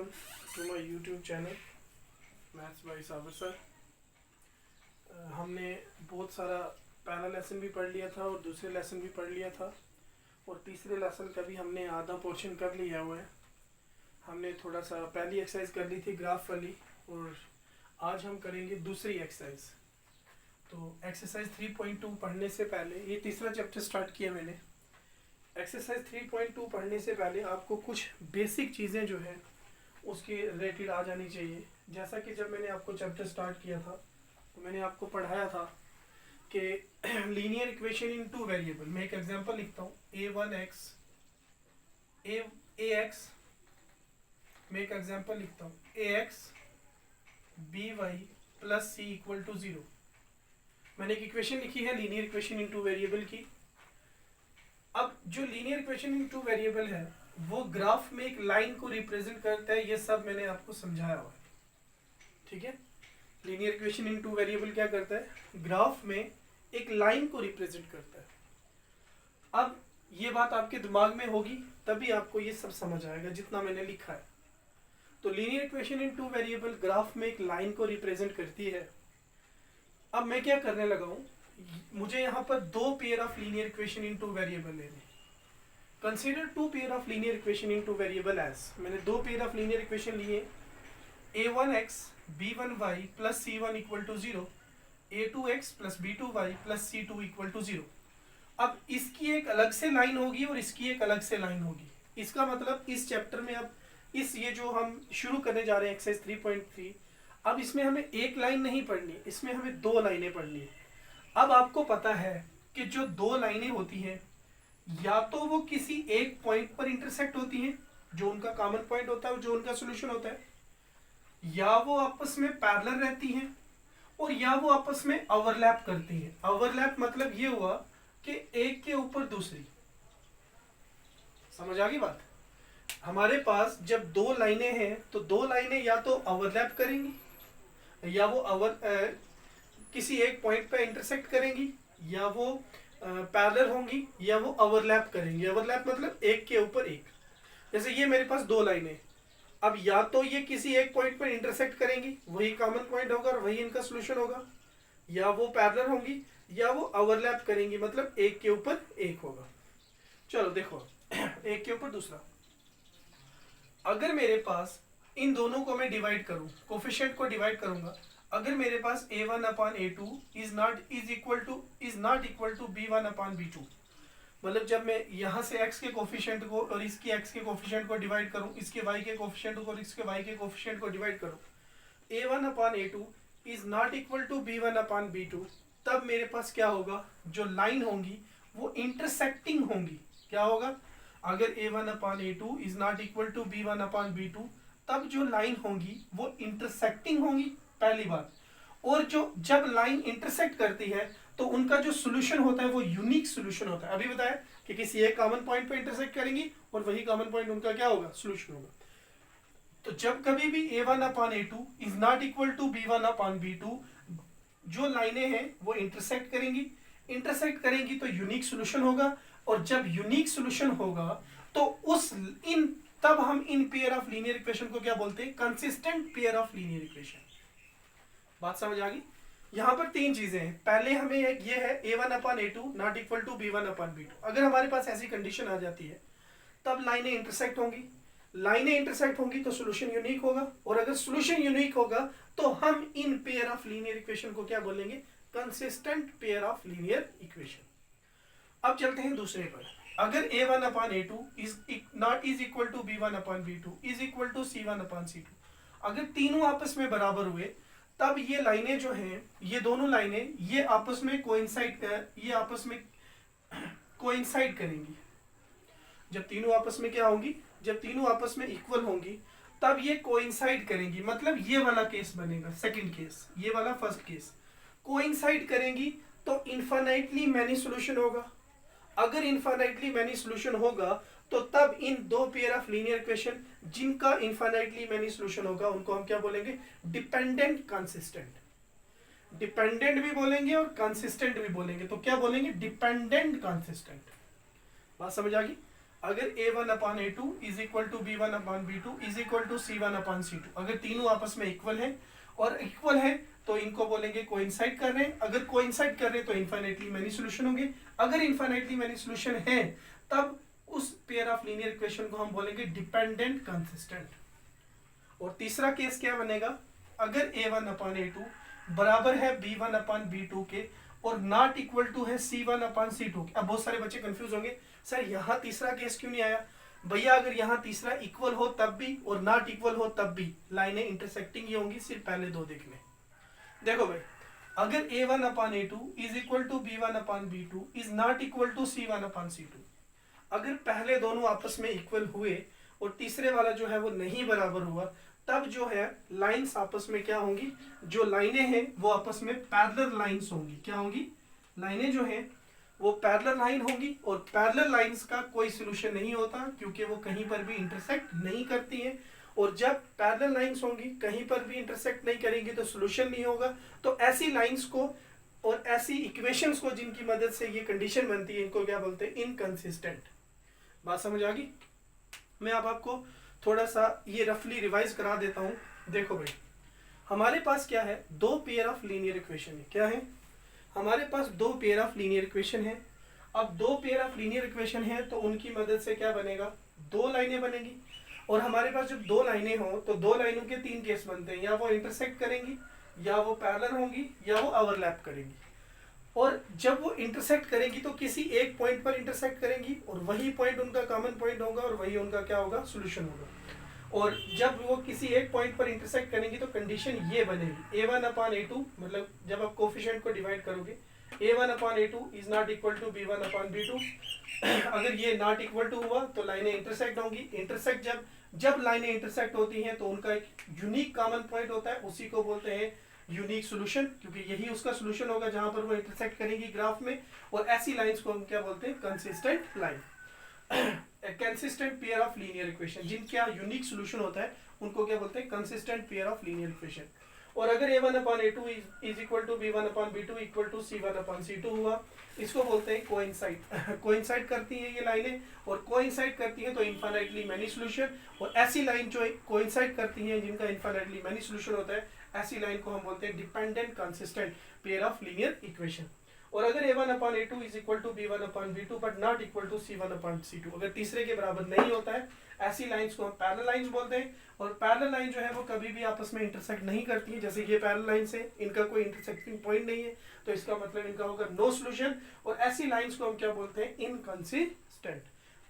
Welcome to my YouTube channel maths by Sabir sir. हमने बहुत सारा पहला लेसन भी पढ़ लिया था और दूसरे लेसन भी पढ़ लिया था और तीसरे लेसन का भी हमने आधा पोर्शन कर लिया हुआ है। हमने थोड़ा सा पहली एक्सरसाइज कर ली थी ग्राफ वाली और आज हम करेंगे दूसरी एक्सरसाइज। तो एक्सरसाइज 3.2 पढ़ने से पहले, ये तीसरा चैप्टर स्टार्ट किया मैंने। एक्सरसाइज 3.2 पढ़ने से पहले आपको कुछ बेसिक चीज़ें जो है उसके रिलेटेड आ जानी चाहिए। जैसा कि जब मैंने आपको चैप्टर स्टार्ट किया था तो मैंने आपको पढ़ाया था कि linear equation in two variable. मैं एक एग्जांपल लिखता हूँ a1x ax। मैं एक एग्जांपल लिखता हूँ ax by plus c equal to 0। मैंने एक इक्वेशन लिखी है linear equation in two variable की। अब जो linear equation in two variable है वो ग्राफ में एक लाइन को रिप्रेजेंट करता है। ये सब मैंने आपको समझाया हुआ है, ठीक है। Linear equation in two variable क्या करता है, ग्राफ में एक लाइन को रिप्रेजेंट करता है। अब ये बात आपके दिमाग में होगी तभी आपको ये सब समझ आएगा जितना मैंने लिखा है। तो linear equation in two variable graph में एक लाइन को रिप्रेजेंट करती है। अब मैं क्या करने लगा हूं, मुझे यहाँ पर दो pair of linear equation in two variable लेने। Consider two pair of linear equation in two variable as. मैंने दो पेयर ऑफ लीनियर इक्वेशन लिए a1x b1y plus c1 equal to 0, a2x plus b2y plus c2 equal to 0। अब इसकी एक अलग से line होगी और इसकी एक अलग से लाइन होगी। इसका मतलब इस चैप्टर में अब ये जो हम शुरू करने जा रहे हैं एक्सरसाइज 3.3, अब इसमें हमें एक लाइन नहीं पढ़नी, इसमें हमें दो लाइनें पढ़नी है। अब आपको पता है कि जो दो लाइनें होती हैं या तो वो किसी एक पॉइंट पर इंटरसेक्ट होती हैं जो उनका कॉमन पॉइंट होता है, जो उनका सॉल्यूशन होता है, या वो आपस में पैरेलल रहती हैं और या वो आपस में ओवरलैप करती हैं। ओवरलैप मतलब ये हुआ कि एक के ऊपर दूसरी। समझ आ गई बात। हमारे पास जब दो लाइनें हैं तो दो लाइनें या तो ओवरलैप करेंगी या वो किसी एक पॉइंट पे इंटरसेक्ट करेंगी, या वो पैरेलल होंगी या वो ओवरलैप करेंगी। ओवरलैप मतलब एक के ऊपर एक। जैसे ये मेरे पास दो लाइनें, अब या तो ये किसी एक पॉइंट पर इंटरसेक्ट करेंगी, वही कॉमन पॉइंट होगा और वही इनका सॉल्यूशन होगा, या वो पैरेलल होंगी या वो ओवरलैप करेंगी, मतलब एक के ऊपर एक होगा। चलो देखो एक के ऊपर दूसरा। अगर मेरे पास इन दोनों को मैं डिवाइड करूं, कोफिशिएंट को डिवाइड करूंगा, अगर मेरे पास a1 upon a2 is not equal to b1 upon b2, मतलब जब मैं यहाँ से x के कोफिशिएंट को और इसके x के कोफिशिएंट को डिवाइड करूं, इसके y के कोफिशिएंट को और इसके y के कोफिशिएंट को डिवाइड करूं, a1 upon a2 is not equal to b1 upon b2, तब मेरे पास क्या होगा, जो लाइन होंगी वो इंटरसेक्टिंग होंगी। क्या होगा, अगर a1 upon a2 is not equal to b1 upon b2, तब जो लाइन होंगी वो इंटरसेक्टिंग होंगी, पहली बात। और जो जब लाइन इंटरसेक्ट करती है तो उनका जो सॉल्यूशन होता है वो यूनिक सॉल्यूशन होता है। अभी बताया कि किसी एक कॉमन पॉइंट पे इंटरसेक्ट करेंगी और वही कॉमन पॉइंट उनका क्या होगा, सॉल्यूशन होगा। तो जब कभी भी a1 upon a2 is not equal to b1 upon b2, जो लाइनें हैं वो इंटरसेक्ट करेंगी तो यूनिक सॉल्यूशन होगा। और जब यूनिक सॉल्यूशन होगा तो तब हम इन पेयर ऑफ लीनियर इक्वेशन को क्या बोलते हैं, consistent pair of linear equation. बात समझ आ गई। यहां पर तीन चीजें हैं। पहले हमें ये है a1 upon a2 not equal to b1 upon b2। अगर हमारे पास ऐसी कंडीशन आ जाती है तब लाइनें इंटरसेक्ट होंगी तो सॉल्यूशन यूनिक होगा, और अगर सॉल्यूशन यूनिक होगा तो हम इन पेयर ऑफ लीनियर इक्वेशन को क्या बोलेंगे, consistent pair of linear equation. अब चलते हैं दूसरे पर। अगर a1 upon a2 is equal to b1 upon b2 is equal to c1 upon c2, अगर तीनों आपस में बराबर हुए तब ये लाइनें जो हैं, ये दोनों लाइनें ये आपस में कोइंसाइड करेंगी। जब तीनों आपस में क्या होंगी, जब तीनों आपस में इक्वल होंगी तब ये कोइंसाइड करेंगी। मतलब ये वाला केस बनेगा सेकंड केस, ये वाला फर्स्ट केस। कोइंसाइड करेंगी तो इनफाइनाइटली मैनी सॉल्यूशन होगा। अगर इनफाइनाइटली मैनी सॉल्यूशन होगा तो तब इन दो पेयर ऑफ लीनियर इक्वेशन जिनका इनफाइनाइटली मैनी सॉल्यूशन होगा उनको हम क्या बोलेंगे, डिपेंडेंट कंसिस्टेंट। डिपेंडेंट भी बोलेंगे और कंसिस्टेंट भी बोलेंगे। तो क्या बोलेंगे, डिपेंडेंट कंसिस्टेंट। बात समझ आ गई। अगर a1/a2 is equal to b1/b2 is equal to c1/c2, अगर तीनों आपस में इक्वल है और इक्वल है तो इनको बोलेंगे कोइंसाइड कर रहे हैं। अगर कोइंसाइड कर रहे हैं तो इनफाइनाइटली मैनी सॉल्यूशन होंगे। अगर इनफाइनाइटली मैनी सॉल्यूशन है तब उस पेयर ऑफ लीनियर इक्वेशन को हम बोलेंगे डिपेंडेंट कंसिस्टेंट। और तीसरा केस क्या बनेगा, अगर a1/a2 बराबर है b1/b2 के और नॉट इक्वल टू है c1/c2 के। अब बहुत सारे बच्चे कंफ्यूज होंगे, सर यहाँ तीसरा केस क्यों नहीं आया? भैया अगर यहाँ तीसरा इक्वल हो तब भी और नॉट इक्वल हो तब भी लाइनें इंटरसेक्टिंग ही होंगी, सिर्फ पहले दो देखने। देखो भाई, अगर a1/a2 is equal to b1/b2 is not equal to c1/c2, अगर पहले दोनों आपस में इक्वल हुए और तीसरे वाला जो है वो नहीं बराबर हुआ, तब जो है लाइंस आपस में क्या होंगी, जो लाइनें हैं वो आपस में पैरेलल लाइंस होंगी। क्या होंगी? लाइनें जो हैं वो पैरेलल लाइन होंगी। और पैरेलल लाइंस का कोई सॉल्यूशन नहीं होता क्योंकि वो कहीं पर भी इंटरसेक्ट नहीं करती हैं। और जब पैरेलल लाइंस होंगी कहीं पर भी इंटरसेक्ट नहीं करेंगी तो सॉल्यूशन नहीं होगा। तो ऐसी लाइंस को और ऐसी इक्वेशंस को जिनकी मदद से ये कंडीशन बनती है, इनको क्या बोलते हैं? इनकंसिस्टेंट। बात समझ आ गई? मैं अब आपको थोड़ा सा ये रफली रिवाइज करा देता हूँ। देखो भाई, हमारे पास क्या है? दो पेयर ऑफ लीनियर इक्वेशन है। क्या है? हमारे पास दो पेयर ऑफ लीनियर इक्वेशन है। अब दो पेयर ऑफ लीनियर इक्वेशन है तो उनकी मदद से क्या बनेगा? दो लाइनें बनेगी। और हमारे पास जब दो लाइनें हो तो दो लाइनों के तीन केस बनते हैं, या वो इंटरसेक्ट करेंगी, या वो पैरेलल होंगी, या वो ओवरलैप करेंगी। और जब वो इंटरसेक्ट करेंगी तो किसी एक पॉइंट पर इंटरसेक्ट करेंगी और वही पॉइंट उनका कॉमन पॉइंट होगा और वही उनका क्या होगा? सॉल्यूशन होगा। और जब वो किसी एक पॉइंट पर इंटरसेक्ट करेंगी तो कंडीशन ये बनेगी, a1/a2, मतलब जब आप कोफिशिएंट को डिवाइड करोगे, a1/a2 is not equal to b1/b2। अगर ये नॉट इक्वल टू हुआ तो लाइनें इंटरसेक्ट होंगी। इंटरसेक्ट जब लाइनें इंटरसेक्ट होती हैं तो उनका एक यूनिक कॉमन पॉइंट होता है, उसी को बोलते हैं यूनिक सॉल्यूशन, क्योंकि यही उसका सॉल्यूशन होगा जहां पर वो इंटरसेक्ट करेंगी ग्राफ में। और ऐसी लाइंस को हम क्या बोलते हैं? Consistent line. Consistent pair of linear equation जिनका यूनिक सॉल्यूशन होता है उनको क्या बोलते हैं? Consistent pair of linear equation. और अगर a1/a2 is equal to b1/b2 equal to c1/c2 हुआ, इसको बोलते हैं कोइंसाइड। कोइंसाइड करती हैं ये लाइनें, और कोइंसाइड करती हैं तो इनफाइनाइटली मैनी सॉल्यूशन। और ऐसी लाइन जो कोइंसाइड करती हैं जिनका इनफाइनाइटली मैनी सॉल्यूशन होता है, ऐसी लाइन को हम बोलते हैं dependent consistent pair of linear equation. और अगर a1/a2 is equal to b1/b2 but not equal to c1/c2, अगर तीसरे के बराबर नहीं होता है, ऐसी लाइंस को हम पैरेलल लाइंस बोलते हैं। और पैरेलल लाइन जो है वो कभी भी आपस में इंटरसेक्ट नहीं करती है। जैसे ये पैरेलल लाइंस है, इनका कोई इंटरसेक्टिंग पॉइंट नहीं है, तो इसका मतलब इनका होगा नो सॉल्यूशन। और ऐसी लाइंस को हम क्या बोलते हैं? इनकंसिस्टेंट।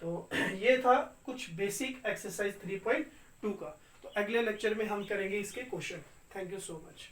तो ये था कुछ बेसिक एक्सरसाइज 3.2 का। तो अगले लेक्चर में हम करेंगे इसके question. Thank you so much.